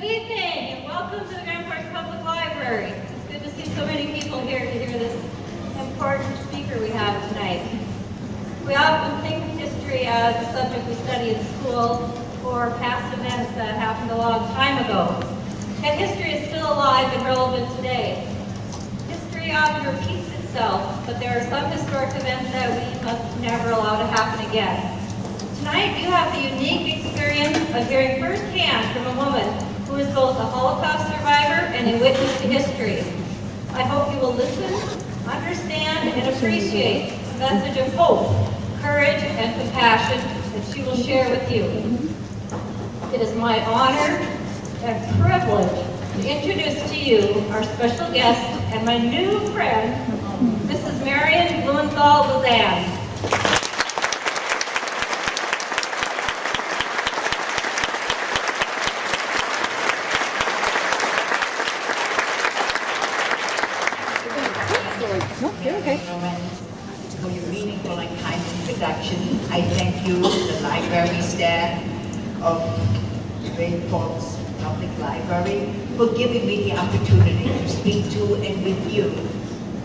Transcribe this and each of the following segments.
Good evening and welcome to the Grand Forks Public Library. It's good to see so many people here to hear this important speaker we have tonight. We often think of history as a subject we study in school or past events that happened a long time ago. And history is still alive and relevant today. History often repeats itself, but there are some historic events that we must never allow to happen again. Tonight you have the unique experience of hearing firsthand from a woman who is both a Holocaust survivor and a witness to history. I hope you will listen, understand, and appreciate the message of hope, courage, and compassion that she will share with you. It is my honor and privilege to introduce to you our special guest and my new friend, Mrs. Marion Blumenthal Lazan. For your meaningful and kind introduction. I thank you, the library staff of Great Falls Public Library, for giving me the opportunity to speak to and with you,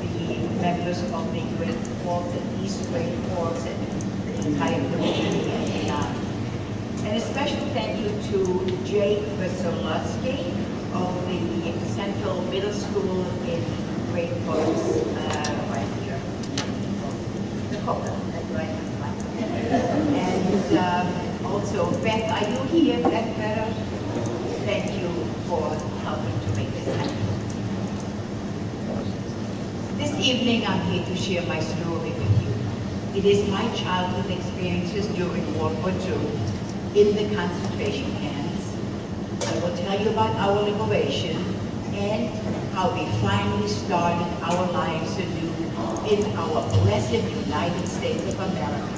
the members of the Great Falls and East Great Falls and the entire community and beyond. And a special thank you to Jake Veselowski of the Central Middle School in Great Falls, right here. And also, Beth, are you here, Beth Better? Thank you for helping to make this happen. This evening, I'm here to share my story with you. It is my childhood experiences during World War II in the concentration camps. I will tell you about our liberation and how we finally started our lives anew in our blessed United States of America.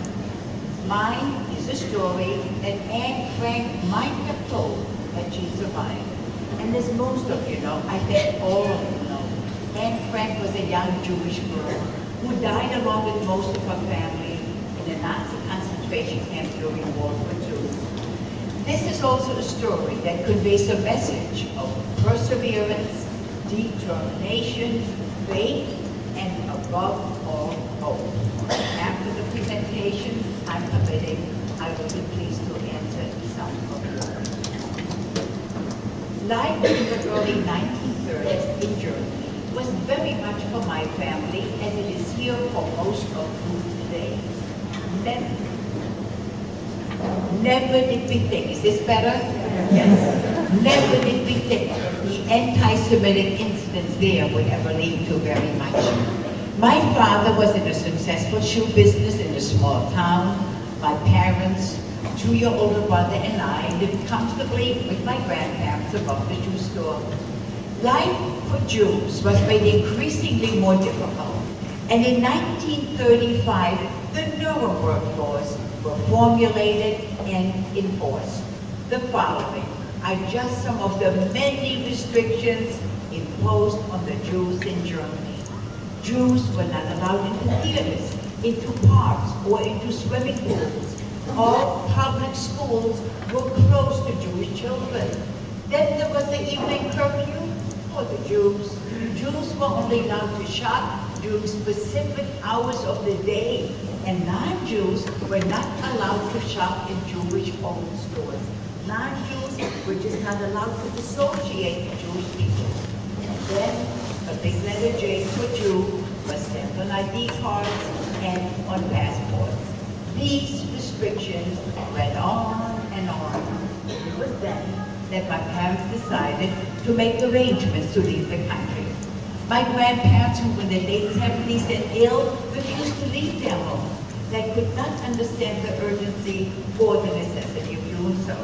Mine is a story that Anne Frank might have told had she survived. And as most of you know, I think all of you know, Anne Frank was a young Jewish girl who died along with most of her family in a Nazi concentration camp during World War II. This is also a story that conveys a message of perseverance, determination, faith, and above all, hope. After the presentation, time permitting, I will be pleased to answer some of your questions. Life in the early 1930s in Germany was very much for my family as it is here for most of you today. Never did we think, is this better? Yes. Never did we think the anti-Semitic incidents there would ever lead to very much. My father was in a successful shoe business in a small town. My parents, 2-year older brother, and I lived comfortably with my grandparents above the shoe store. Life for Jews was made increasingly more difficult. And in 1935, the Nuremberg laws were formulated and enforced. The following are just some of the many restrictions imposed on the Jews in Germany. Jews were not allowed into theaters, into parks, or into swimming pools. All public schools were closed to Jewish children. Then there was the evening curfew for the Jews. Jews were only allowed to shop during specific hours of the day, and non-Jews were not allowed to shop in Jewish-owned stores. Non-Jews were just not allowed to associate with Jewish people. And then a big letter J for Jew was stamped on ID cards and on passports. These restrictions went on and on. It was then that my parents decided to make arrangements to leave the country. My grandparents, who were in the late 70s and ill, refused to leave their home. They could not understand the urgency or the necessity of doing so.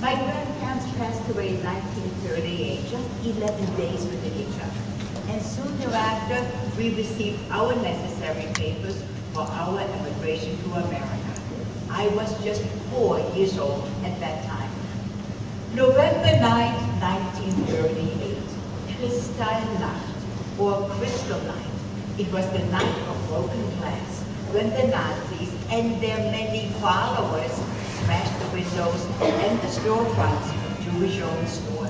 My grandparents passed away in 1938, just 11 days within each other. And soon thereafter, we received our necessary papers for our immigration to America. I was just 4 years old at that time. November 9, 1938, Kristallnacht, or Crystal Night. It was the night of broken glass, when the Nazis and their many followers smashed the windows and the storefronts of Jewish-owned stores.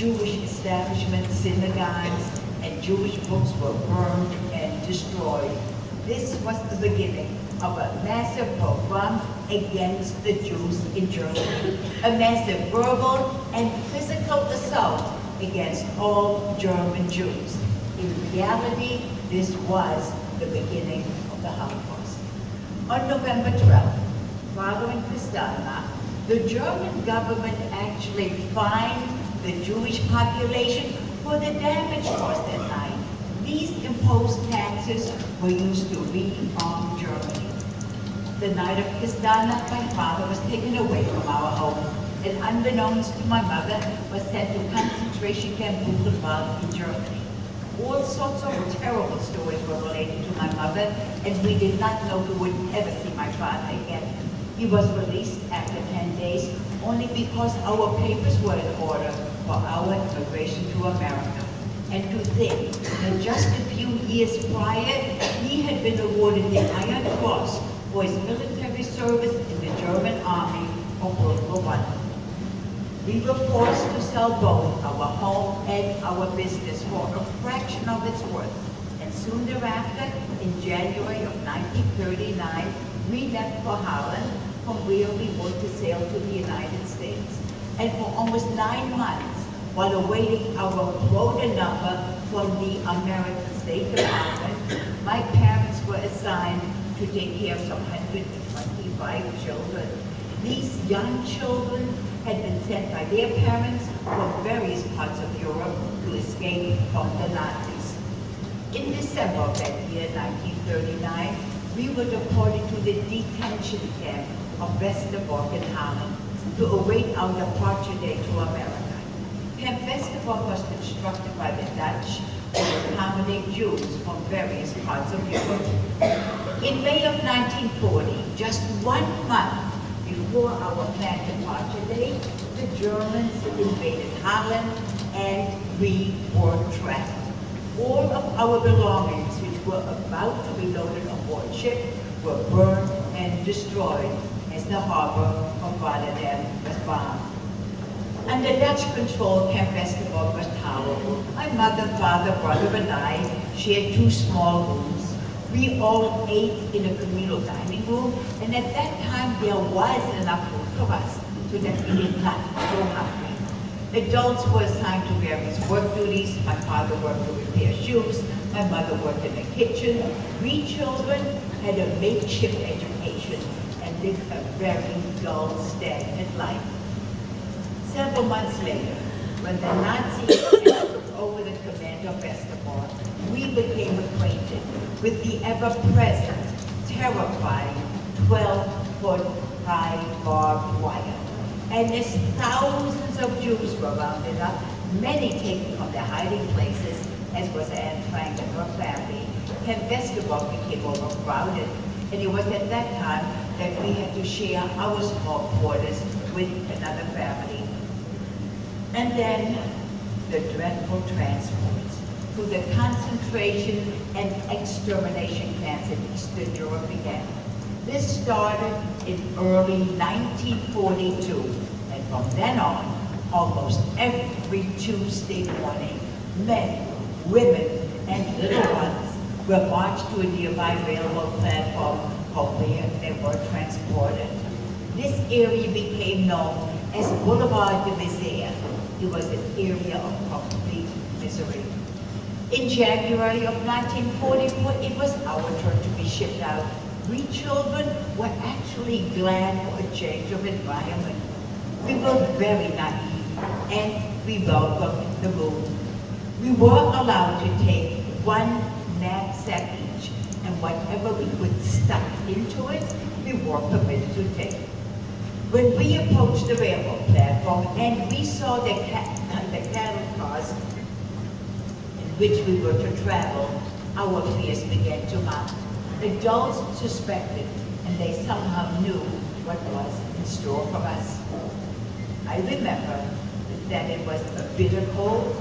Jewish establishments, synagogues, and Jewish books were burned and destroyed. This was the beginning of a massive pogrom against the Jews in Germany, a massive verbal and physical assault against all German Jews. In reality, this was the beginning of the Holocaust. On November 12th, following Kristallnacht, the German government actually fined the Jewish population for the damage caused that night. These imposed taxes were used to rearm Germany. The night of Kristallnacht, my father was taken away from our home and, unbeknownst to my mother, was sent to concentration camp Buchenwald in Germany. All sorts of terrible stories were related to my mother, and we did not know we would ever see my father again. He was released after 10 days only because our papers were in order for our immigration to America. And to think that just a few years prior, he had been awarded the Iron Cross for his military service in the German army of World War I. We were forced to sell both our home and our business for a fraction of its worth. And soon thereafter, in January of 1939, we left for Holland, from where we were to sail to the United States. And for almost 9 months, while awaiting our quota number from the American State Department, my parents were assigned to take care of some 125 children. These young children had been sent by their parents from various parts of Europe to escape from the Nazis. In December of that year, 1939, we were deported to the detention camp of Westerbork in Holland to await our departure date to America. Camp Westerbork was constructed by the Dutch to accommodate Jews from various parts of Europe. In May of 1940, just 1 month before our planned departure date, the Germans invaded Holland and we were trapped. All of our belongings, which were about to be loaded aboard ship, were burned and destroyed as the harbor of Rotterdam was bombed. Under Dutch control, Camp Westerbork was tolerable. My mother, father, brother, and I shared 2 small rooms. We all ate in a communal dining room, and at that time there was enough food for us so that we did not go hungry. Adults were assigned to various work duties. My father worked to repair shoes. My mother worked in the kitchen. We children had a makeshift education and lived a very dull, stagnant life. Several months later, when the Nazis took over the command of Westerbork, we became acquainted with the ever-present, terrifying 12-foot high barbed wire. And as thousands of Jews were rounded up, many taken from their hiding places, as was Anne Frank and her family, Camp Westerbork became overcrowded. And it was at that time that we had to share our small quarters with another family. And then the dreadful transports to the concentration and extermination camps in Eastern Europe began. This started in early 1942, and from then on, almost every Tuesday morning, men, women, and little ones were marched to a nearby railroad platform from where they were transported. This area became known as Boulevard de Misère. It was an area of complete misery. In January of 1944, it was our turn to be shipped out. We children were actually glad for a change of environment. We were very naive, and we welcomed the move. We were allowed to take 1 knapsack each, and whatever we could stuff into it, we were permitted to take. When we approached the railroad platform and we saw the cattle cars in which we were to travel, our fears began to mount. Adults suspected, and they somehow knew what was in store for us. I remember that it was a bitter cold,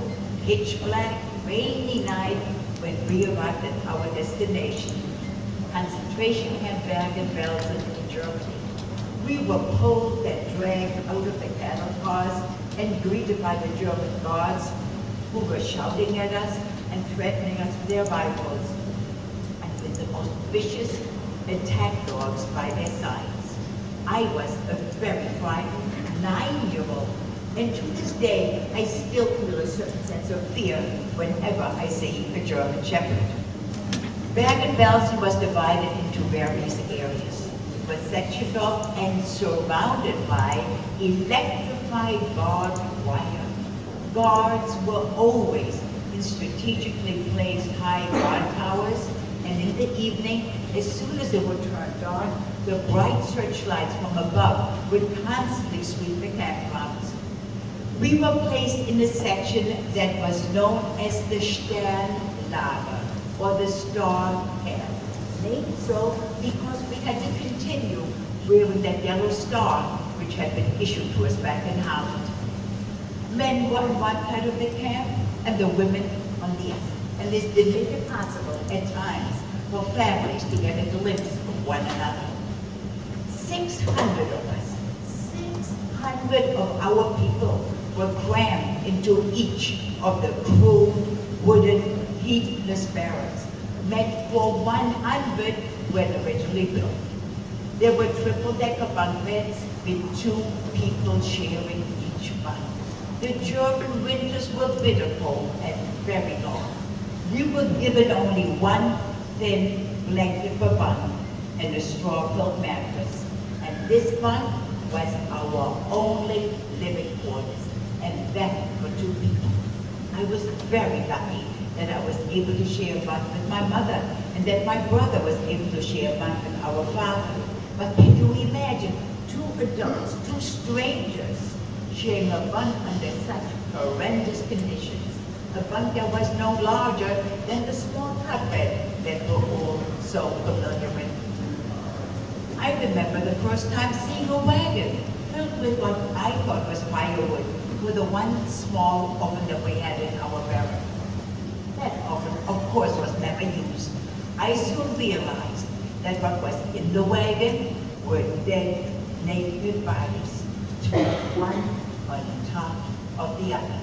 pitch black, rainy night when we arrived at our destination, concentration camp Bergen-Belsen in Germany. We were pulled and dragged out of the cattle cars and greeted by the German guards who were shouting at us and threatening us with their rifles, and with the most vicious attack dogs by their sides. I was a very frightened 9-year-old, and to this day I still feel a certain sense of fear whenever I see a German Shepherd. Bergen-Belsen was divided into various areas. It was sectioned off and surrounded by electrified barbed wire. Guards were always in strategically placed high guard towers, and in the evening, as soon as it would turn dark, the bright searchlights from above would constantly sweep the campgrounds. We were placed in a section that was known as the Sternlager, or the Star Camp, named so because we had to continue wearing that yellow star which had been issued to us back in Holland. Men were on one side of the camp and the women on the other, and this did make it possible at times for families to get a glimpse of one another. 600 of us, 600 of our people were crammed into each of the crude, wooden, heatless barracks, meant for 100 when originally built. There were triple-decker bunk beds with 2 people sharing each bunk. The German winters were bitter cold and very long. We were given only one thin blanket per bunk and a straw-filled mattress. And this bunk was our only living quarters, and that for 2 people. I was very lucky that I was able to share a bunk with my mother, and that my brother was able to share a bunk with our father. But can you imagine 2 adults, 2 strangers, sharing a bunk under such horrendous conditions? A bunk that was no larger than the small cot bed that we're all so familiar with. I remember the first time seeing a wagon filled with what I thought was firewood for the one small oven that we had in our barrack. That oven, of course, was never used. I soon realized that what was in the wagon were dead, naked bodies, one on top of the other.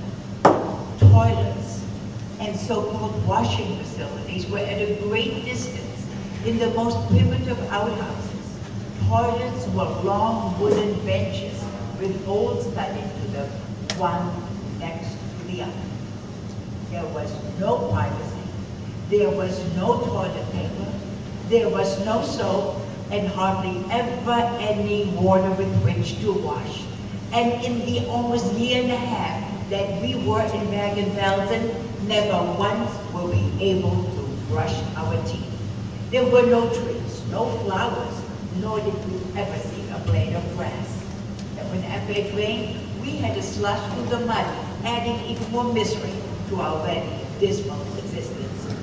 Toilets and so-called washing facilities were at a great distance in the most primitive outhouses. Toilets were long wooden benches with holes cut into them, one next to the other. There was no privacy. There was no toilet paper. There was no soap, and hardly ever any water with which to wash. And in the almost year and a half that we were in Bergen-Belsen, never once were we able to brush our teeth. There were no trees, no flowers, nor did we ever see a blade of grass. And whenever it rained, we had to slush through the mud, adding even more misery to our already dismal existence.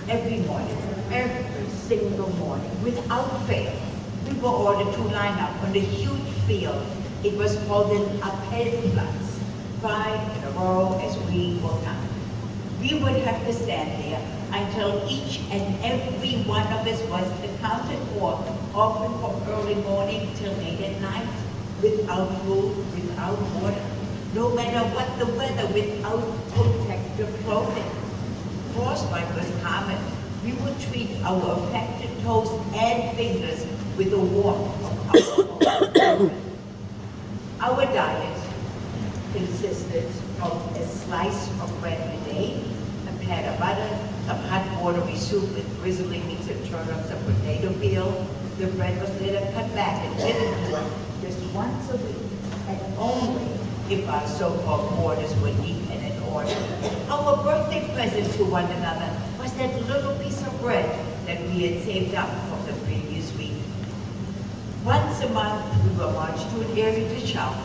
Every morning, every single morning, without fail, we were ordered to line up on the huge field. It was called an Pebbles, 5 in a row as we were counted. We would have to stand there until each and every one of us was accounted for, often from early morning till late at night, without food, without water, no matter what the weather, without protective clothing. Frostbite was common. We would treat our affected toes and fingers with the warmth of our own. Our diet consisted of a slice of bread a day, a pat of butter, some hot watery soup with grizzly meats and turnips and potato peel. The bread was later cut back and given to us just once a week, and only if our so-called boarders were neat and in order. Our birthday present to one another was that little piece of bread that we had saved up from the previous week. Once a month, we were marched to an area to shower,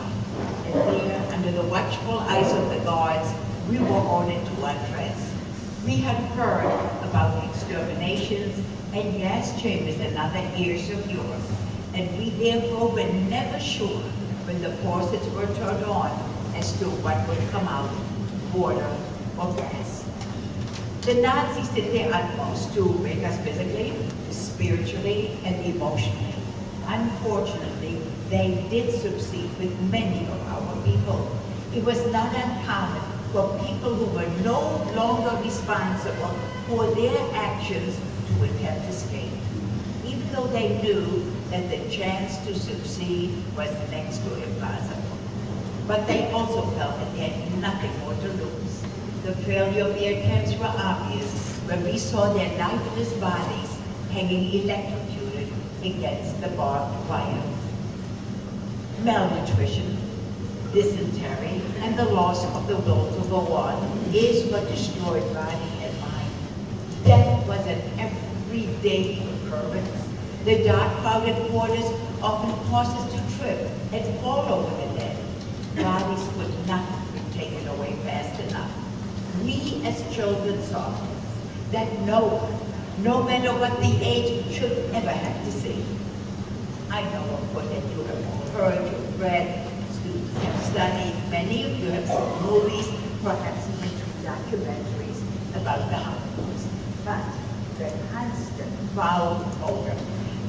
and there, under the watchful eyes of the guards, we were ordered to undress. We had heard about the exterminations and gas chambers in other areas of Europe, and we therefore were never sure when the faucets were turned on as to what would come out, water or gas. The Nazis did their utmost to break us physically, spiritually, and emotionally. Unfortunately, they did succeed with many of our people. It was not uncommon for people who were no longer responsible for their actions to attempt escape, even though they knew that the chance to succeed was next to impossible. But they also felt that they had nothing more to lose. The failure of their attempts were obvious when we saw their lifeless bodies hanging electrocuted against the barbed wire. Malnutrition, dysentery, and the loss of the will to go on is what destroyed body and mind. Death was an everyday occurrence. The dark, crowded quarters often caused us to trip and fall over the dead. Bodies could not be taken away fast enough. We as children saw that no one, no matter what the age, should ever have to see. I know, of course, that you have all heard, you've read, students have studied, many of you have seen movies, perhaps even documentaries about the Holocaust. But the constant foul odor,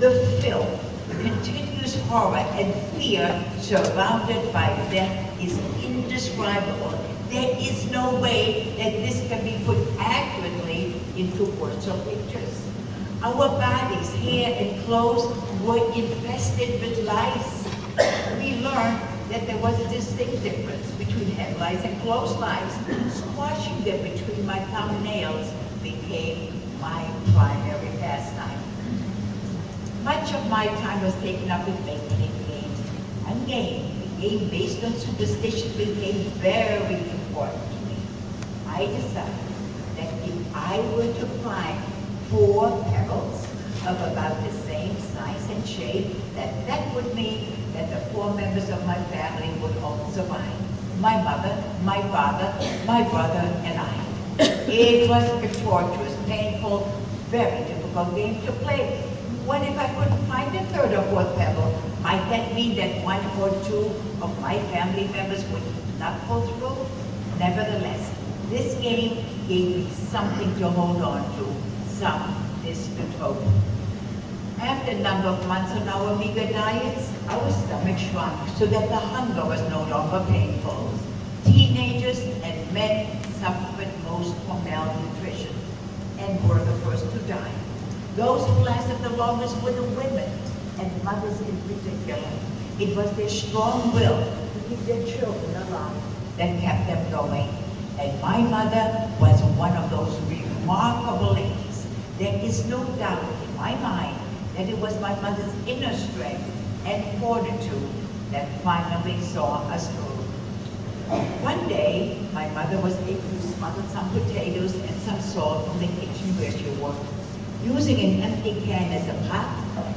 the filth, the continuous horror and fear surrounded by death is indescribable. There is no way that this can be put accurately into words or pictures. Our bodies, hair, and clothes were infested with lice. We learned that there was a distinct difference between head lice and clothes lice. Squashing them between my thumbnails became my primary pastime. Much of my time was taken up with make-believe games. One game, a game based on superstition, became very important to me. I decided that if I were to find 4 pebbles of about the same size and shape, that would mean that the 4 members of my family would all survive. My mother, my father, my brother, and I. It was a torturous, painful, very difficult game to play. What if I couldn't find a 3rd or 4th pebble? Might that mean that 1 or 2 of my family members would not pull through? Nevertheless, this game gave me something to hold on to, some distant hope. After a number of months on our meager diets, our stomach shrunk so that the hunger was no longer painful. Teenagers and men suffered most from malnutrition and were the first to die. Those who lasted the longest were the women, and mothers in particular. It was their strong will to keep their children alive that kept them going. And my mother was one of those remarkable ladies. There is no doubt in my mind that it was my mother's inner strength and fortitude that finally saw us through. One day, my mother was able to smuggle some potatoes and some salt from the kitchen where she worked. Using an empty can as a pot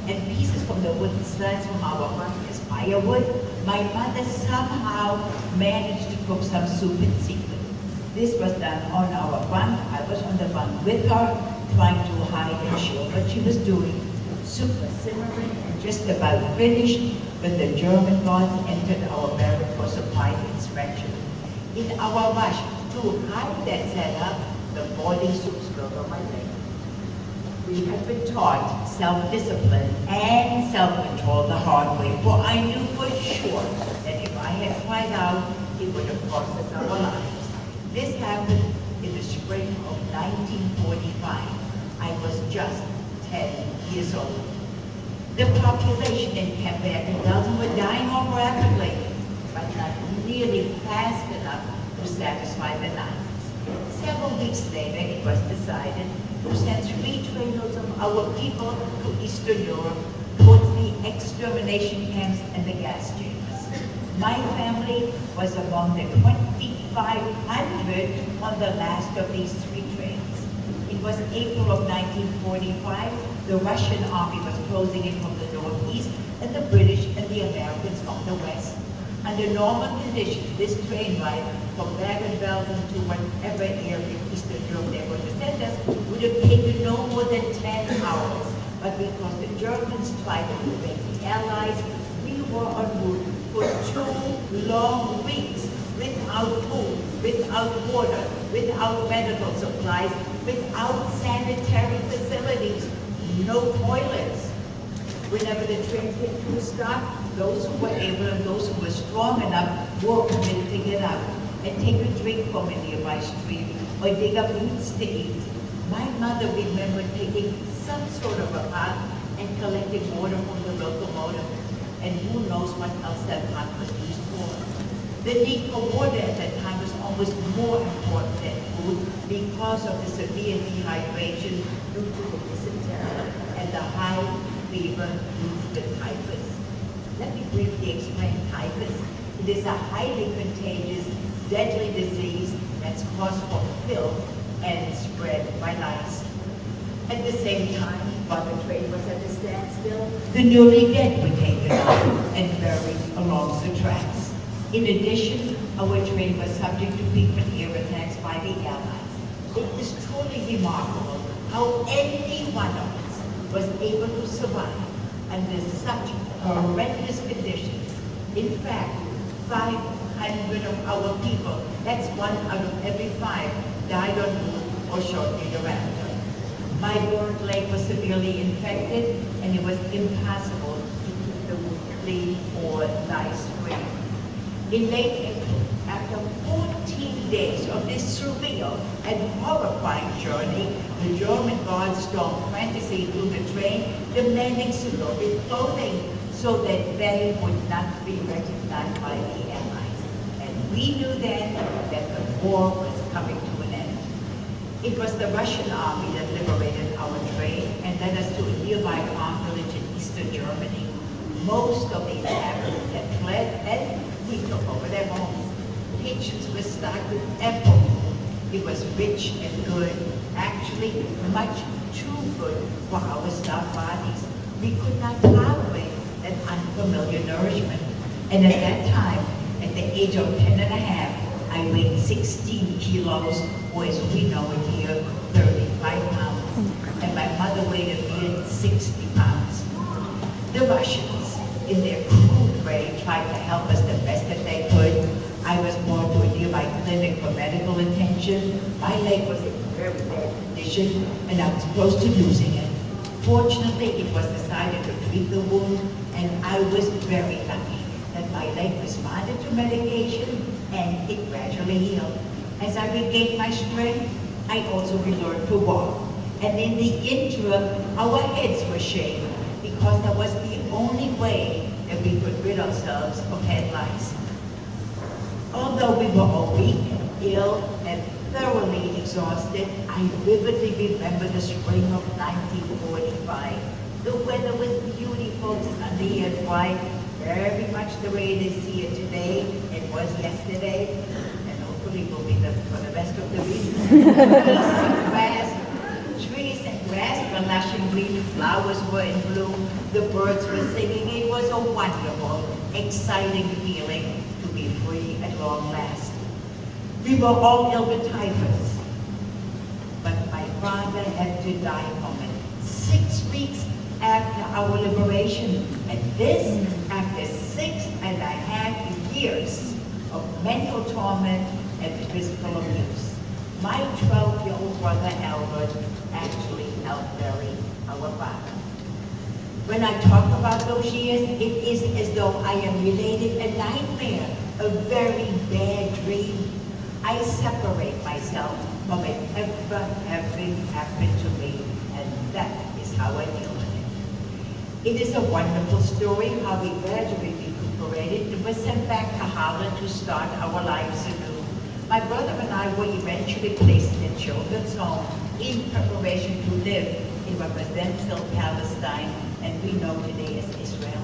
and pieces from the wooden slats from our barn as firewood, my mother somehow managed to cook some soup in secret. This was done on our bunk. I was on the bunk with her, trying to hide and show what she was doing. Soup was simmering and just about finished when the German guards entered our barrack for surprise inspection. In our rush to hide that setup, the boiling soup spilled on my leg. We had been taught self-discipline and self-control the hard way, for I knew for sure that if I had cried out, it would have cost us our lives. This happened in the spring of 1945. I was just 10 years old. The population in Bergen-Belsen were dying off rapidly, but not nearly fast enough to satisfy the Nazis. Several weeks later, it was decided to send 3 trainloads of our people to Eastern Europe towards the extermination camps and the gas chambers. My family was among the 2,500 on the last of these 3 trains. It was April of 1945. The Russian army was closing in from the northeast, and the British and the Americans from the west. Under normal conditions, this train ride from Bergen-Belsen to whatever area in Eastern Europe they were to send us would have taken no more than 10 hours. But because the Germans tried to prevent the Allies, we were en route for 2 long weeks without food, without water, without medical supplies, without sanitary facilities, no toilets. Whenever the train came to a stop, those who were able and those who were strong enough were permitted to get out and take a drink from a nearby stream or dig up roots to eat. My mother remembered taking some sort of a pot and collecting water from the locomotive, and who knows what else that pot was used for. The need for water at that time was almost more important than food because of the severe dehydration due to the dysentery and the high fever due to the typhus. Let me briefly explain typhus. It is a highly contagious, deadly disease that's caused from filth and spread by lice. At the same time, while the train was at a standstill, the newly dead were taken out and buried along the tracks. In addition, our train was subject to frequent air attacks by the Allies. It is truly remarkable how any one of us was able to survive under such horrendous conditions. In fact, 500 of our people, that's 1 out of every 5, died on route or shortly thereafter. My burned leg was severely infected, and it was impossible to keep the wound clean or lice-free. In late April, after 14 days of this surreal and horrifying journey, the German guards stormed frantically through the train, demanding civilian clothing so that they would not be recognized by the Allies. And we knew then that the war was coming to an end. It was the Russian army that liberated our train and led us to a nearby farm village in eastern Germany. Most of the inhabitants had fled, and we took over their homes. Kitchens were stocked with apple. It was rich and good, actually much too good for our starved bodies. We could not tolerate that unfamiliar nourishment. And at that time, at the age of 10 and a half, I weighed 16 kilos, or as we know it here, 35 pounds. And my mother weighed a mere 60 pounds. The Russians, in their crude way, tried to help us the best that they could. I was brought to a nearby clinic for medical attention. My leg was in very bad condition, and I was close to losing it. Fortunately, it was decided to treat the wound, and I was very lucky that my leg responded to medication, and it gradually healed. As I regained my strength, I also relearned to walk. And in the interim, our heads were shaved because that was the only way that we could rid ourselves of head lice. Although we were all weak, ill, and thoroughly exhausted, I vividly remember the spring of 1945. The weather was beautiful, sunny and bright, very much the way it is here today. It was yesterday, and hopefully will be for the rest of the week. Trees and grass were lushing green, flowers were in bloom, the birds were singing. It was a wonderful, exciting feeling to be free at long last. We were all ill with typhus, but my father had to die from it 6 weeks after our liberation, and this after 6.5 years of mental torment and physical abuse. My 12-year-old brother Albert actually helped bury our father. When I talk about those years, it is as though I am relating a nightmare, a very bad dream. I separate myself from it ever having happened to me, and that is how I deal with it. It is a wonderful story how we gradually recuperated and were sent back to Holland to start our lives anew. My brother and I were eventually placed in a children's home in preparation to live in what was then still Palestine, and we know today as Israel.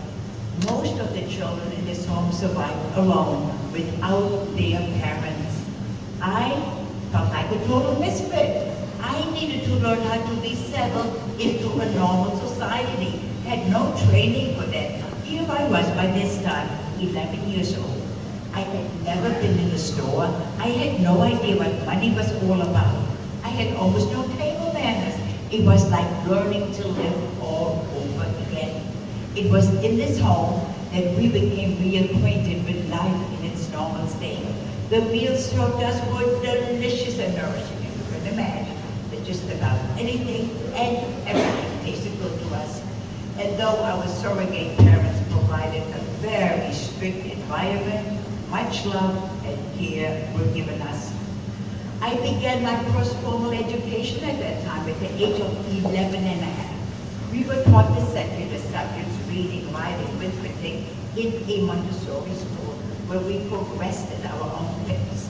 Most of the children in this home survived alone, without their parents. I felt like a total misfit. I needed to learn how to be settled into a normal society. Had no training for that. Here I was by this time, 11 years old. I had never been in a store. I had no idea what money was all about. I had almost no table manners. It was like learning to live all over again. It was in this home that we became reacquainted with life in its normal state. The meals served us were delicious and nourishing, as you can imagine. That just about anything and everything tasted good to us. And though our surrogate parents provided a very strict environment, Much love and care were given us. I began my first formal education at that time at the age of 11 and a half. We were taught the secular subjects, reading, writing, arithmetic, in a Montessori school where we progressed at our own pace.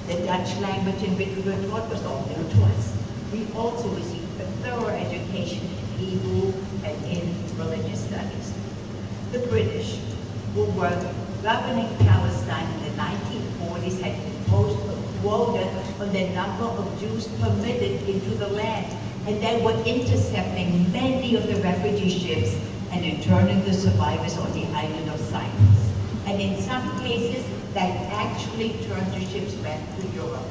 The Dutch language in which we were taught was all new to us. We also received a thorough education in Hebrew and in religious studies. The British, who were governing Palestine in the 1940s, had imposed a quota on the number of Jews permitted into the land, and they were intercepting many of the refugee ships and interning the survivors on the island of Cyprus. And in some cases, that actually turned the ships back to Europe.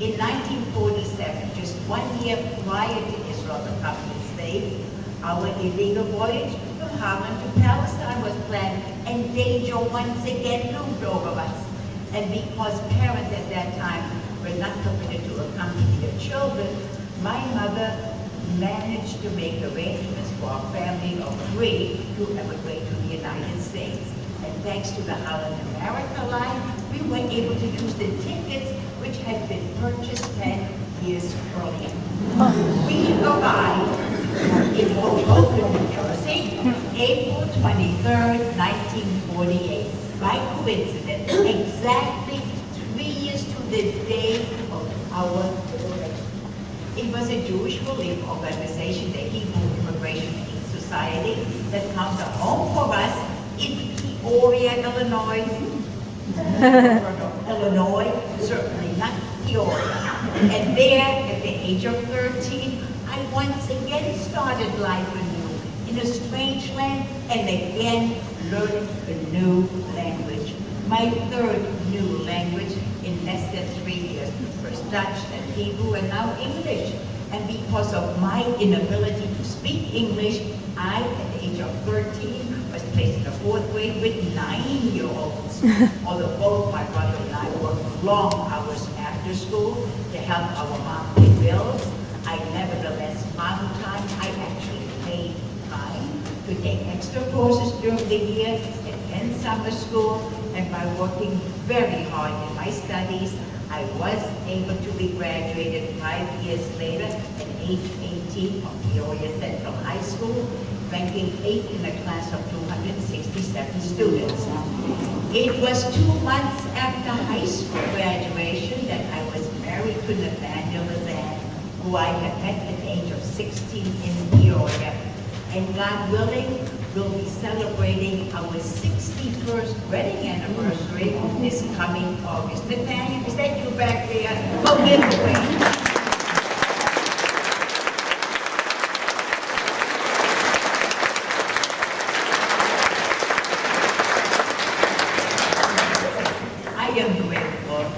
In 1947, just 1 year prior to Israel becoming a state, our illegal voyage from Holland to Palestine was planned, and danger once again loomed over us. And because parents at that time were not permitted to accompany their children, my mother managed to make arrangements for our family of 3 to emigrate to the United States. And thanks to the Holland America line, we were able to use the tickets which had been purchased 10 years earlier. We arrived in Hoboken, New Jersey, April 23rd, 1948. By coincidence, exactly 3 years to the day of our arrival. It was a Jewish relief organization, the Hebrew Immigration Aid Society, that found a home for us in Peoria, Illinois. Illinois, certainly not Peoria. And there, at the age of 13, I once again started life anew in a strange land and again learned a new language. My third new language in less than 3 years. First Dutch, then Hebrew, and now English. And because of my inability to speak English, I, at the age of 13, was placed in the 4th grade with 9-year-olds. Although both my brother and I worked long hours after school to help our mom pay bills, I nevertheless found time. I actually made time to take extra courses during the year, attend summer school, and by working very hard in my studies, I was able to be graduated 5 years later at age 18 from Peoria Central High School, ranking 8th in a class of 267 students. It was 2 months after high school graduation that I was married to Marion Lazan, who I had met at the age of 16 in Peoria. And God willing, we'll be celebrating our 61st wedding anniversary this coming August. Nathaniel, is that you back there? Oh, give it away.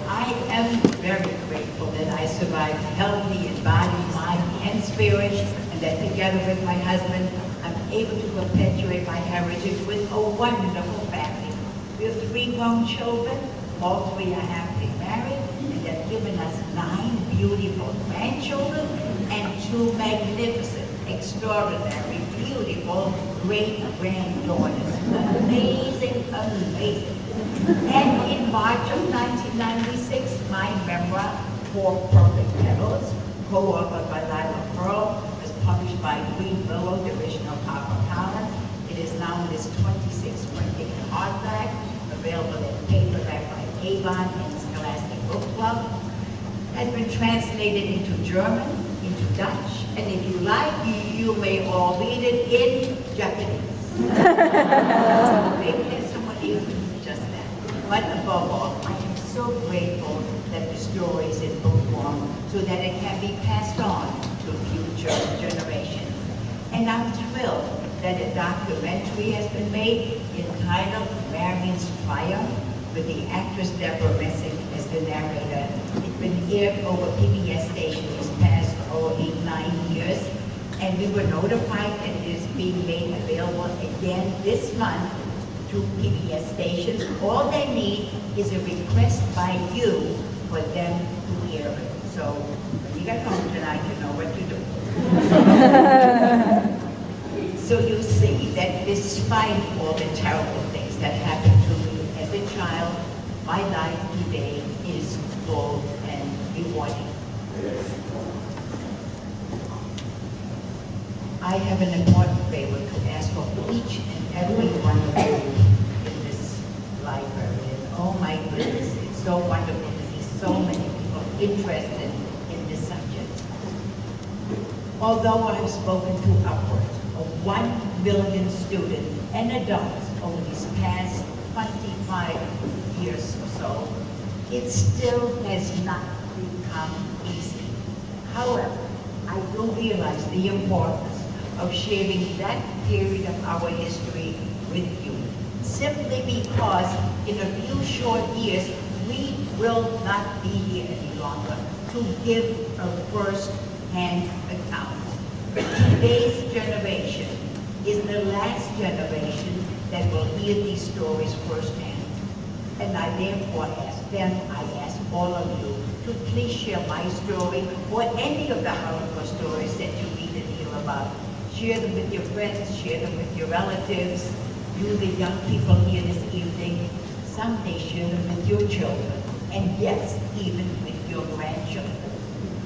I am very grateful that I survived healthy in body, mind, and spirit, and that together with my husband, I'm able to perpetuate my heritage with a wonderful family. We have 3 grown children, all 3 are happily married, and they've given us 9 beautiful grandchildren and 2 magnificent, extraordinary, beautiful great-granddaughters. Amazing, amazing. And in March of 1996, my memoir, For Perfect Pebbles, co-authored by Lila Pearl, was published by Green Willow, division of HarperCollins. It is now in its 26th printing in hardback, available in paperback by Avon and Scholastic Book Club. Has been translated into German, into Dutch, and if you like, you may all read it in Japanese. Maybe there's someone else who does just that. But above all, I am so grateful that the story is in book form so that it can be passed on to future generations. And I'm thrilled that a documentary has been made entitled Marion's Triumph with the actress Deborah Messing as the narrator. It's been aired over PBS station these past 8-9 years, and we were notified that it is being made available again this month to PBS stations. All they need is a request by you for them to air it. So when you get home tonight, you know what to do. So you see that despite all the terrible things that happened to my life today is full and rewarding. I have an important favor to ask of each and every one of you in this library. And oh my goodness, it's so wonderful to see so many people interested in this subject. Although I've spoken to upwards of 1 million students and adults over these past 25 years or so, it still has not become easy. However, I do realize the importance of sharing that period of our history with you, simply because in a few short years, we will not be here any longer to give a first-hand account. Today's generation is the last generation that will hear these stories firsthand. And I therefore ask them, I ask all of you to please share my story or any of the Holocaust stories that you read and hear about. Share them with your friends, share them with your relatives, you the young people here this evening. Someday share them with your children, and yes, even with your grandchildren.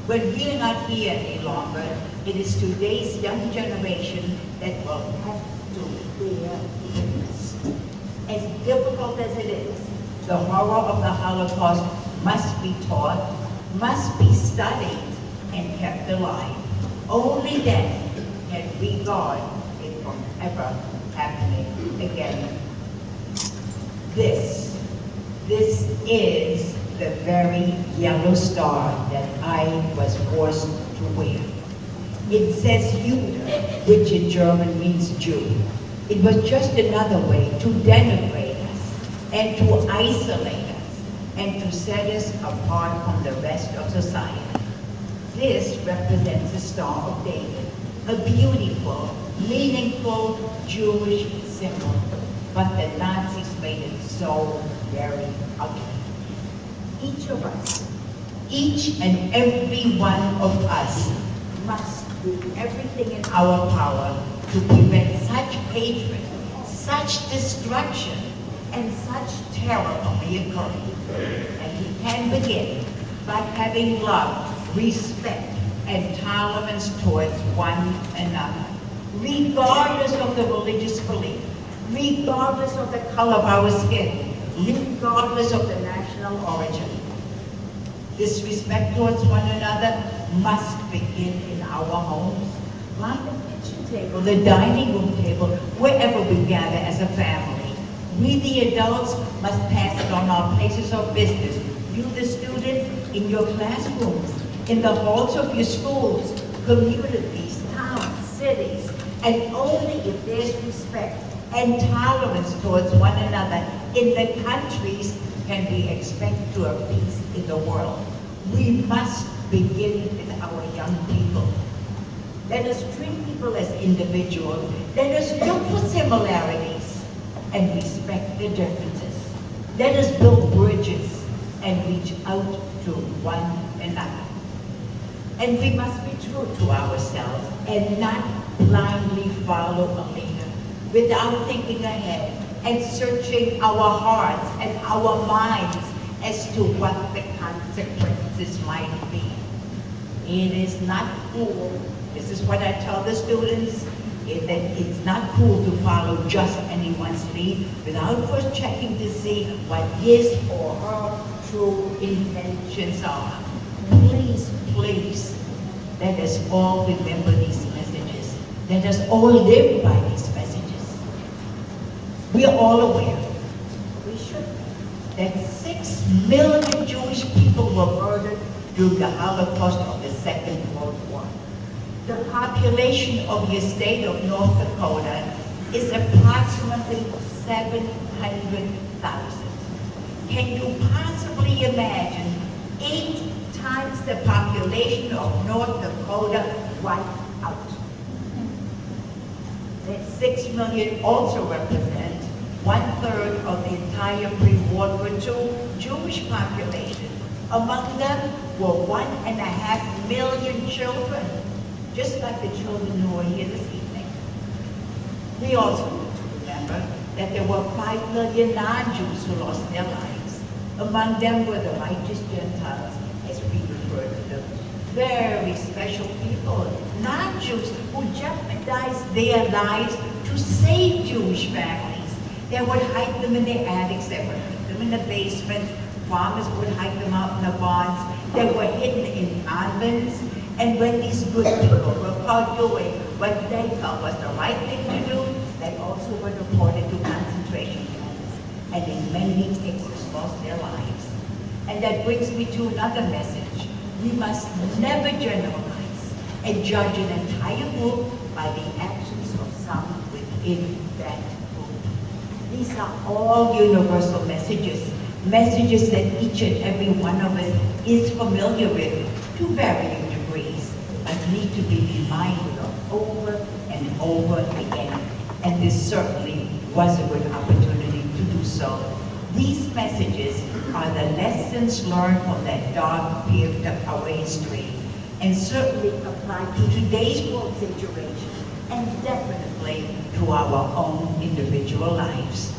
When we're not here any longer, it is today's young generation that will have to bear witness. As difficult as it is, the horror of the Holocaust must be taught, must be studied, and kept alive. Only then can we guard it from ever happening again. This is the very yellow star that I was forced to wear. It says Jude, which in German means Jew. It was just another way to denigrate us and to isolate us and to set us apart from the rest of society. This represents the Star of David, a beautiful, meaningful Jewish symbol, but the Nazis made it so very ugly. Each of us, each and every one of us must do everything in our power to prevent such hatred, such destruction, and such terror from reoccurring. And we can begin by having love, respect, and tolerance towards one another, regardless of the religious belief, regardless of the color of our skin, regardless of the national origin. This respect towards one another must begin in our homes, on the kitchen table, the dining room table, wherever we gather as a family. We, the adults, must pass it on our places of business. You, the students, in your classrooms, in the halls of your schools, communities, towns, cities, and only if there's respect and tolerance towards one another in the countries can we expect to have peace in the world. We must begin with our young people. Let us treat people as individuals. Let us look for similarities and respect the differences. Let us build bridges and reach out to one another. And we must be true to ourselves and not blindly follow a leader without thinking ahead and searching our hearts and our minds as to what the consequences might be. It is not cool. This is what I tell the students, that it's not cool to follow just anyone's lead without first checking to see what his or her true intentions are. Please, please, let us all remember these messages. Let us all live by these messages. We are all aware, we should be, that 6 million Jewish people were murdered during the Holocaust of the Second World War. The population of the state of North Dakota is approximately 700,000. Can you possibly imagine 8 times the population of North Dakota wiped out? That 6 million also represent 1/3 of the entire pre-war War II Jewish population. Among them were 1.5 million children, just like the children who are here this evening. We also need to remember that there were 5 million non-Jews who lost their lives. Among them were the righteous Gentiles, as we refer to them. Very special people, non-Jews, who jeopardized their lives to save Jewish families. They would hide them in the attics, they would hide them in the basements, farmers would hide them out in the barns, they were hidden in convents, and when these good people were caught doing what they felt was the right thing to do, they also were deported to concentration camps, and in many cases lost their lives. And that brings me to another message. We must never generalize and judge an entire group by the actions of some within that group. These are all universal messages, messages that each and every one of us is familiar with to varying degrees, but need to be reminded of over and over again. And this certainly was a good opportunity to do so. These messages are the lessons learned from that dark period of our history, and certainly apply to today's world situation, and definitely to our own individual lives.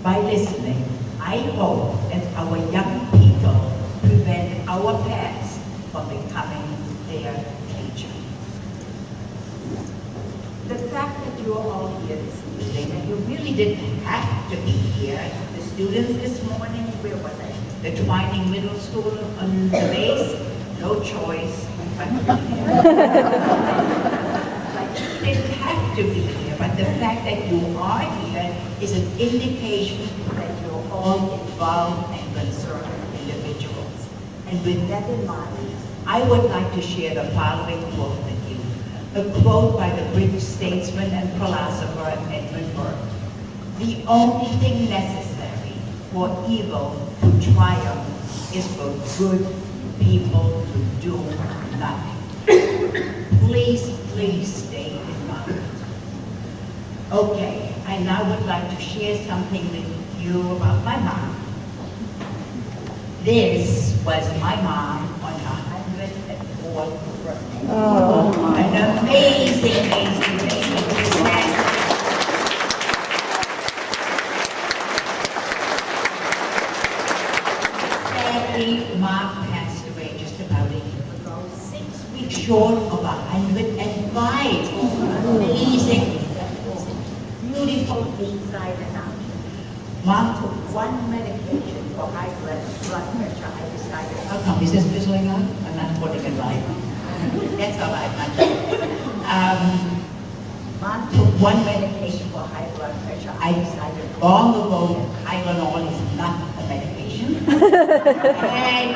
By listening, I hope that our young people prevent our past from becoming their future. The fact that you're all here this evening, and you really didn't have to be here. The students this morning, where was I? The Twining Middle School on the base, no choice. But you didn't have to be here, but the fact that you are here is an indication that you're all involved and concerned individuals. And with that in mind, I would like to share the following quote with you. A quote by the British statesman and philosopher Edmund Burke. The only thing necessary for evil to triumph is for good people to do nothing. Please, please stay in mind. Okay, I now would like to share something with you about my mom. This was my mom on her 104th birthday. Oh. An amazing, amazing, amazing man. Sadly, Mom passed away just about a year ago, 6 weeks short of 105. Amazing, beautiful inside and out. Mom took one medication for high blood pressure. I decided, how come? Is this fizzling out? I'm not putting it right. That's all right. Mom took one medication for high blood pressure. I decided long ago that Tylenol is not a medication. And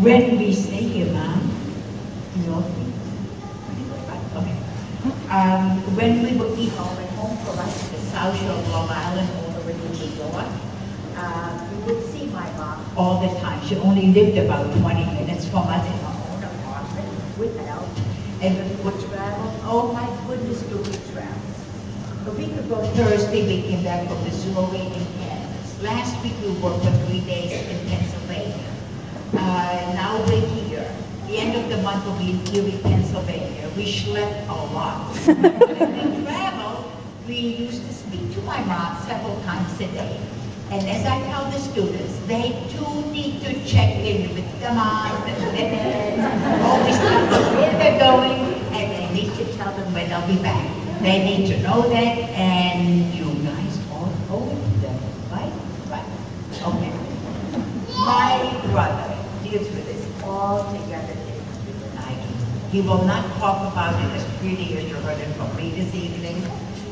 when we stay here, Mom, you know, okay. When we would be home at home for us, the South Shore of Long Island, all the way to New York, we would see my mom all the time. She only lived about 20 minutes from us in her own apartment with help. And when we would travel, oh my goodness, do we travel. A week ago Thursday, we came back from Missouri in Kansas. Last week we worked for 3 days in Pennsylvania. Now we're here. The end of the month will be in Erie, Pennsylvania. We slept a lot. When we traveled, we used to speak to my mom several times a day. And as I tell the students, they too need to check in with the moms and the dads, always tell them where they're going, and they need to tell them when they'll be back. They need to know that, and you guys all go with them, right? Right. Okay. My brother deals with this altogether differently than I do. He will not talk about it as freely as you heard it from me this evening.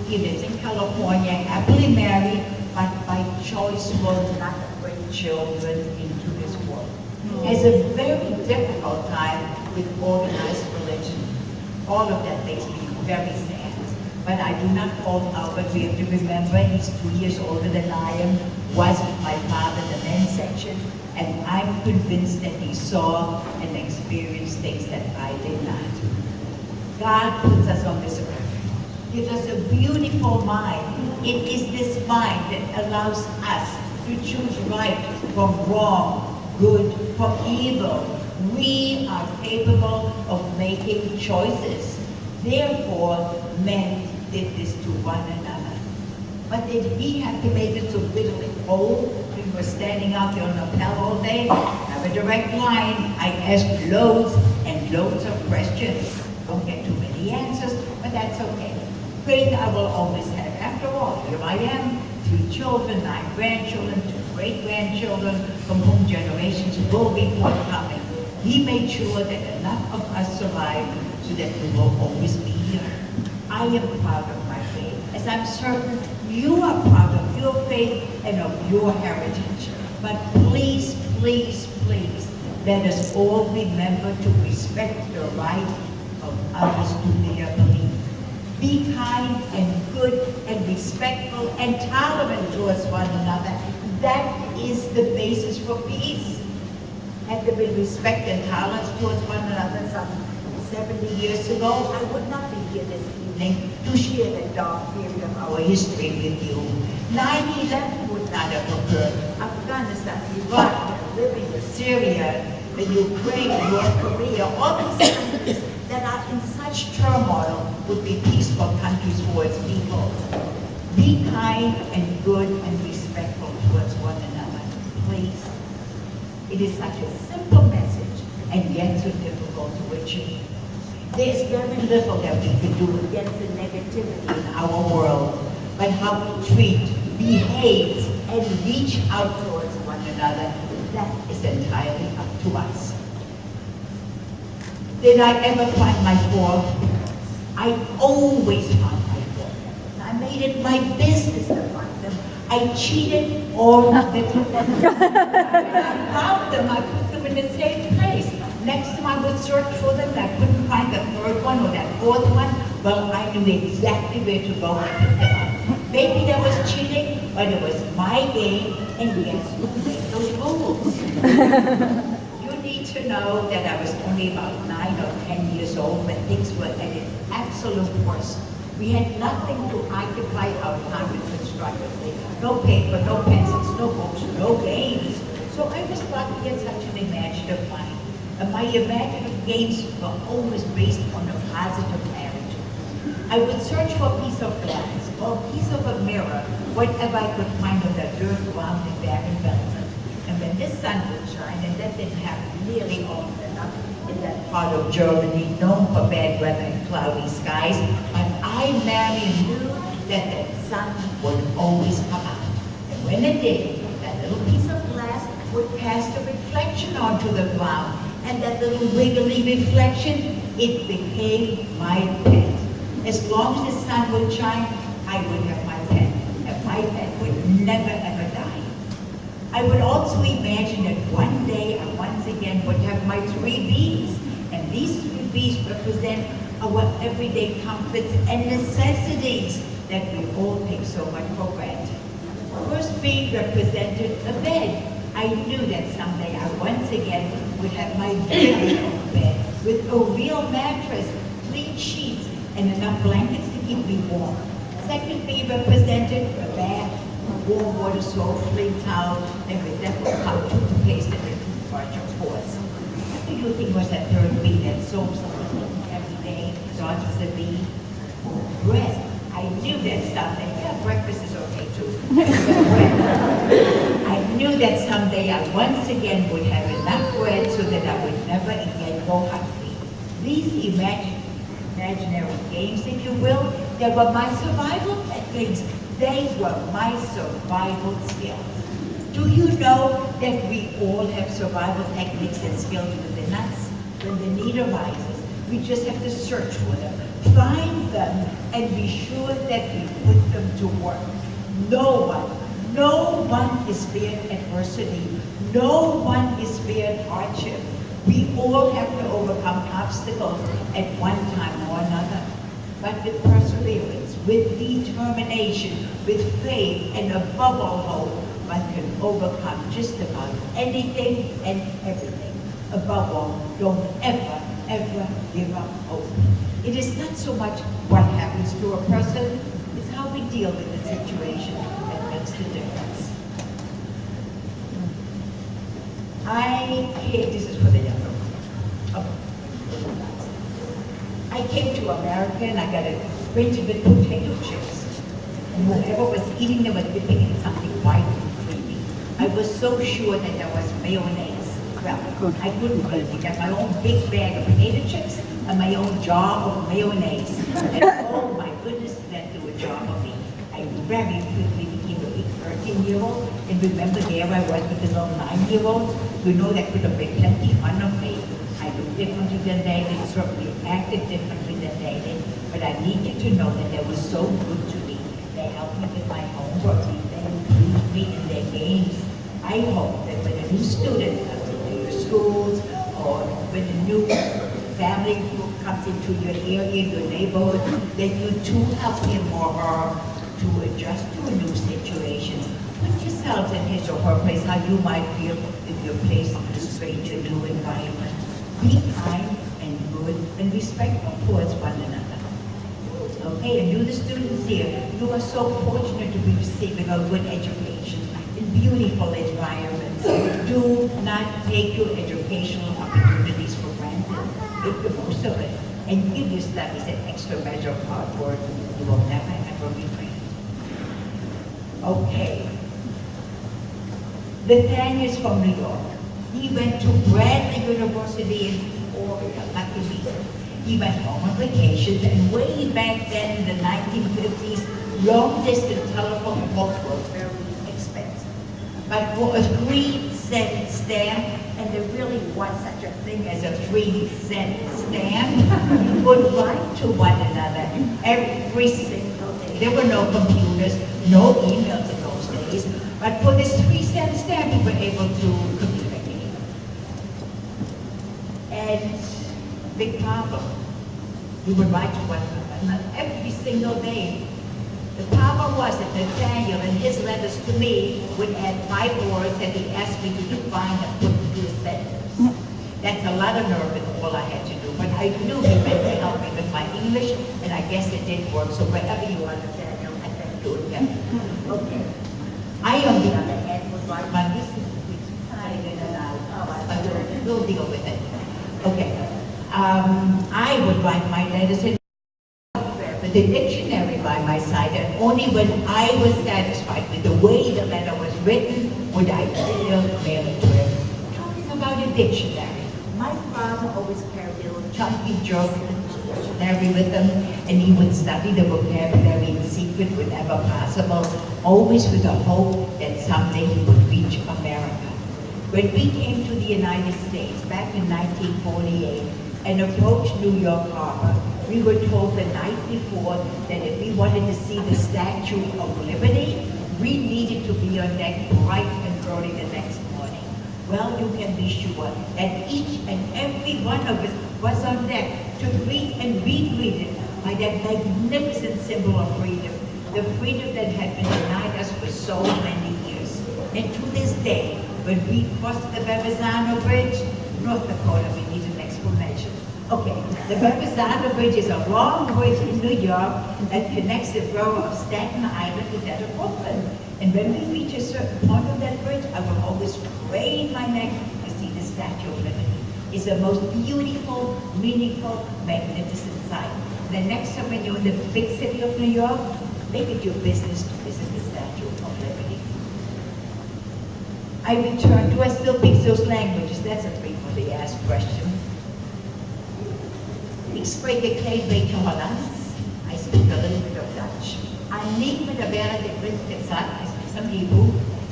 He lives in California, happily married, but by choice will not bring children into this world. Has a very difficult time with organized religion. All of that makes me very sad. But I do not hold out, but we have to remember he's 2 years older than I am, was with my father in the men's section, and I'm convinced that he saw and experienced things that I did not. God puts us on this earth. Gives us a beautiful mind. It is this mind that allows us to choose right from wrong, good from evil. We are capable of making choices. Therefore, men did this to one another. But did he have to make it so bitterly cold to African was standing out there on the Pell all day. Have a direct line. I asked loads and loads of questions. Don't get too many answers, but that's okay. Faith I will always have. After all, here I am, 3 children, 9 grandchildren, 2 great-grandchildren, from whom generations will be forthcoming. He made sure that enough of us survive so that we will always be here. I am proud of my faith, as I'm certain you are proud of your faith and of your heritage. But please, please, please, let us all remember to respect the right of others to their belief. Be kind and good and respectful and tolerant towards one another. That is the basis for peace. Had there been respect and tolerance towards one another some 70 years ago, I would not be here this evening to share the dark period of our history with you. 9/11 would not have occurred. Afghanistan, Iraq, Libya, Syria, the Ukraine, North Korea, all these countries that are in such turmoil would be peaceful countries for its people. Be kind and good and respectful towards one another, please. It is such a simple message and yet so difficult to achieve. There's very little that we can do against the negativity in our world, but how we treat, behave, and reach out towards one another, that is entirely up to us. Did I ever find my fault? I always found my fault. I made it my business to find them. I cheated all the time. I found them, I put them in the same place. Next time I would search for them, I couldn't find the 3rd one or that 4th one. Well, I knew exactly where to go and pick them up. Maybe there was cheating, but it was my game, and guess who made those rules? You need to know that I was only about 9 or 10 years old when things were at its absolute worst. We had nothing to occupy our time constructively. No paper, no pencils, no books, no games. So I was lucky in such an imaginative mind. And my imaginative games were always based on a positive attitude. I would search for a piece of glass or a piece of a mirror, whatever I could find on the dirt ground in Bergen-Belsen. And when the sun would shine, and that didn't happen nearly often enough in that part of Germany known for bad weather and cloudy skies, but I, Marion, knew that the sun would always come out. And when it did, that little piece of glass would cast a reflection onto the ground. And that little wiggly reflection, it became my pen. As long as the sun would shine, I would have my pen. And my pen would never ever die. I would also imagine that one day I once again would have my 3 B's. And these 3 B's represent our everyday comforts and necessities that we all take so much for granted. First B represented a bed. I knew that someday I once again would have my very own bed with a real mattress, clean sheets, and enough blankets to keep me warm. Second B represented a bath, warm water soap, clean towel, and with that would come toothpaste and a toothbrush, of course. What do you think was that 3rd B that soaps every day starts with a B? Bread. I knew that someday, yeah, breakfast is okay too. I knew that someday I once again would have enough bread so that I would never again go hungry. These imaginary games, if you will, they were my survival techniques. They were my survival skills. Do you know that we all have survival techniques and skills within us? When the need arises, we just have to search for them, find them, and be sure that we put them to work. No one is spared adversity. No one is spared hardship. We all have to overcome obstacles at one time or another. But with perseverance, with determination, with faith, and above all hope, one can overcome just about anything and everything. Above all, don't ever give up hope. It is not so much what happens to a person, it's how we deal with the situation that makes the difference. This is for the younger ones. I came to America and I got acquainted with potato chips. And whoever was eating them was dipping in something white and creamy. I was so sure that there was mayonnaise. Well, I couldn't believe it. I got my own big bag of potato chips and my own jar of mayonnaise. And oh my goodness, that do a job of me. I very quickly became a big 13-year-old. And remember there I was with the little 9-year-old. You know that could have been plenty fun of me. I looked differently than they did, certainly acted differently than they did. But I need you to know that they were so good to me. They helped me with my homework. They included me in their games. I hope that when a new student comes into your schools, or when a new family group comes into your area, your neighborhood, that you too help him or her to adjust to a new situation. Put yourselves in his or her place, how you might feel if you're placed in a strange or new environment. Be kind and good and respectful towards one another. Okay, and you the students here, you are so fortunate to be receiving a good education in beautiful environments. Do not take your educational opportunities for granted. Make the most of it. And give your studies an extra measure of hard work. You will never ever regret. Okay. Nathaniel's from New York. He went to Bradley University in Oregon, lucky me. He went home on vacations, and way back then in the 1950s, long-distance telephone books were very expensive. But for a 3-cent stamp, and there really was such a thing as a 3-cent stamp, you would write to one another every single day. There were no computers, no emails in those days, but for this 3-cent stamp, we were able to communicate. And big problem. We would write to one another every single day. The problem was that Nathaniel, in his letters to me, would add 5 words that he asked me to define and put into a sentence. That's a lot of nerve and all I had to do. But I knew he meant to help me with my English, and I guess it did work. So wherever you are, Nathaniel, I thank you again. Okay. I, on the other hand, would write my business time in and out. But we'll deal with it. Okay. I would write my letters in with the dictionary by my side, and only when I was satisfied with the way the letter was written would I mail it to him. Talking about a dictionary, my father always carried a little chunky German dictionary with him, and he would study the vocabulary in secret whenever possible, always with the hope that someday he would reach America. When we came to the United States back in 1948 and approached New York Harbor, we were told the night before that if we wanted to see the Statue of Liberty, we needed to be on deck bright and early the next morning. Well, you can be sure that each and every one of us was on deck to greet and be greeted by that magnificent symbol of freedom, the freedom that had been denied us for so many years. And to this day, when we crossed the Bergen-Belsen Bridge, North Dakota, we need an explanation. Okay, the Bergen-Belsen Bridge is a long bridge in New York that connects the borough of Staten Island with that of Brooklyn. And when we reach a certain point of that bridge, I will always crane my neck to see the Statue of Liberty. It's the most beautiful, meaningful, magnificent sight. The next time when you're in the big city of New York, make it your business to visit the Statue of Liberty. I return, do I still speak those languages? That's a frequently asked question. Ik spreek een klein beetje Hollands. I speak a little bit of Dutch. En niet met de während ik ben gezegd, I speak some Hebrew.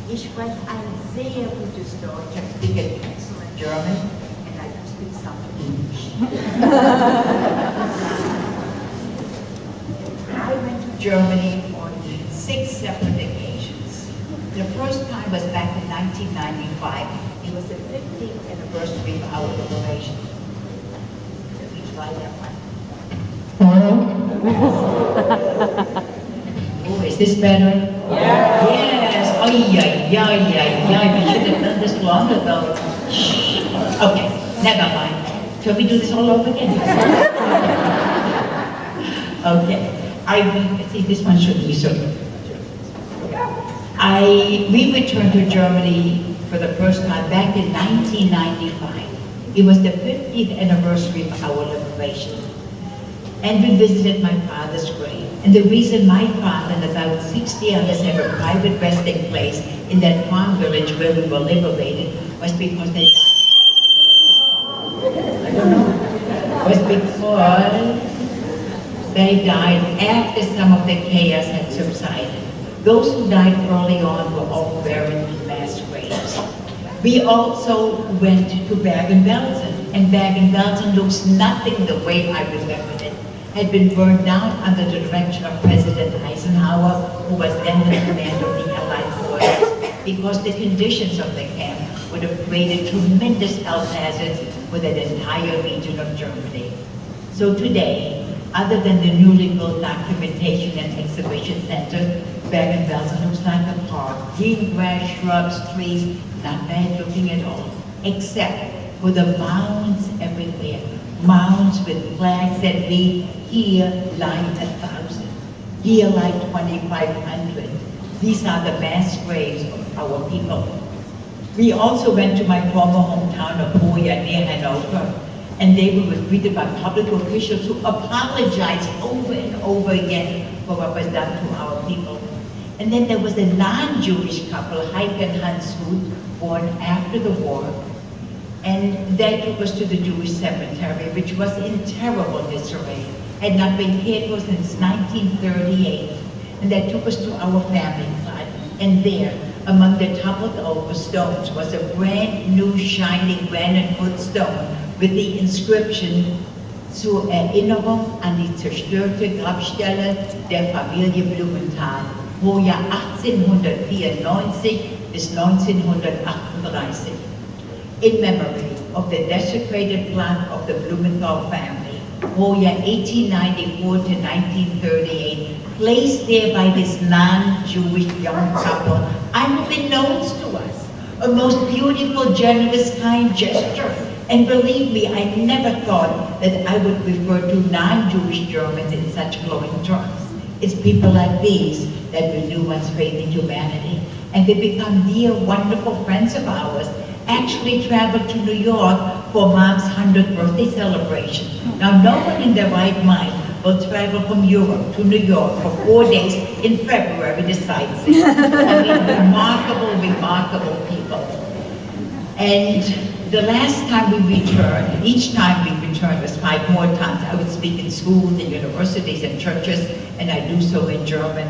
Ich spreche ein sehr gutes Deutsch. I speak an excellent German. And I do speak some English. I went to Germany on 6 separate occasions. The first time was back in 1995. It was the 50th anniversary of our liberation. Let me try that one. Oh, is this better? Yeah. Yes. Oh, yeah. We should have done this long ago. Okay, never mind. Shall we do this all over again? Okay. See, this one should be so. We returned to Germany for the first time back in 1995. It was the 50th anniversary of our liberation. and we visited my father's grave. And the reason my father and about 60 others have a private resting place in that farm village where we were liberated was because they died. I don't know. Was because they died after some of the chaos had subsided. Those who died early on were all buried in mass graves. We also went to Bergen-Belsen, and Bergen-Belsen looks nothing the way I remembered it. Had been burned down under the direction of President Eisenhower, who was then the commander of the Allied forces, because the conditions of the camp would have created tremendous health hazards for that entire region of Germany. So today, other than the newly built documentation and exhibition center, Bergen-Belsen looks like a park. Green grass, shrubs, trees, not bad looking at all, except for the mounds everywhere. Mounds with flags that read, "Here lie 1,000, here lie 2,500. These are the mass graves of our people. We also went to my former hometown of Hoya near Hanover, and they were greeted by public officials who apologized over and over again for what was done to our people. And then there was a non-Jewish couple, Heike and Hans Huth, born after the war, and they took us to the Jewish cemetery, which was in terrible disarray, had not been cared for since 1938, and they took us to our family plot, and there, among the toppled over stones, was a brand new shining granite wood stone with the inscription zur Erinnerung an die zerstörte Grabstelle der Familie Blumenthal, Hoya 1894 bis 1938. In memory of the desecrated plot of the Blumenthal family, Hoya 1894 to 1938, placed there by this non-Jewish young couple, unbeknownst to us, a most beautiful, generous, kind gesture. And believe me, I never thought that I would refer to non-Jewish Germans in such glowing terms. It's people like these that renew one's faith in humanity, and they become dear, wonderful friends of ours. Actually traveled to New York for Mom's 100th birthday celebration. Now, no one in their right mind will travel from Europe to New York for 4 days in February to sightsee. I mean, remarkable, remarkable people. And the last time we returned, each time we returned was 5 more times. I would speak in schools and universities and churches, and I do so in German.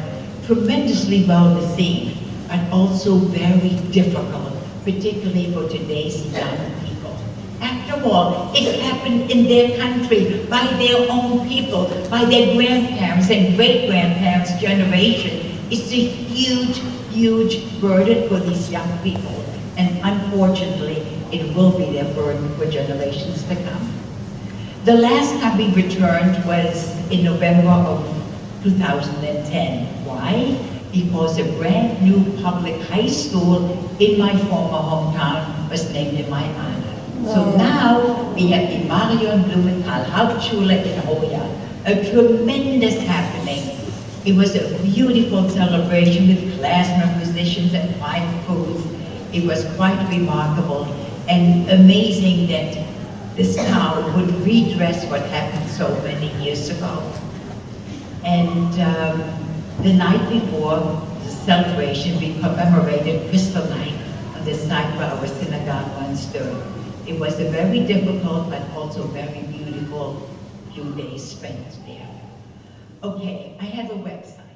Tremendously well received, but also very difficult, particularly for today's young people. After all, it happened in their country, by their own people, by their grandparents and great-grandparents' generation. It's a huge, huge burden for these young people, and unfortunately, it will be their burden for generations to come. The last time we returned was in November of 2010. Why? Because a brand new public high school in my former hometown was named in my honor. So now we have the Marion Blumenthal Hauptschule in Hoya, a tremendous happening. It was a beautiful celebration with classroom musicians and fine foods. It was quite remarkable and amazing that this town would redress what happened so many years ago. And the night before the celebration, we commemorated Crystal Night on the site where our synagogue once stood. It was a very difficult but also very beautiful few days spent there. Okay, I have a website.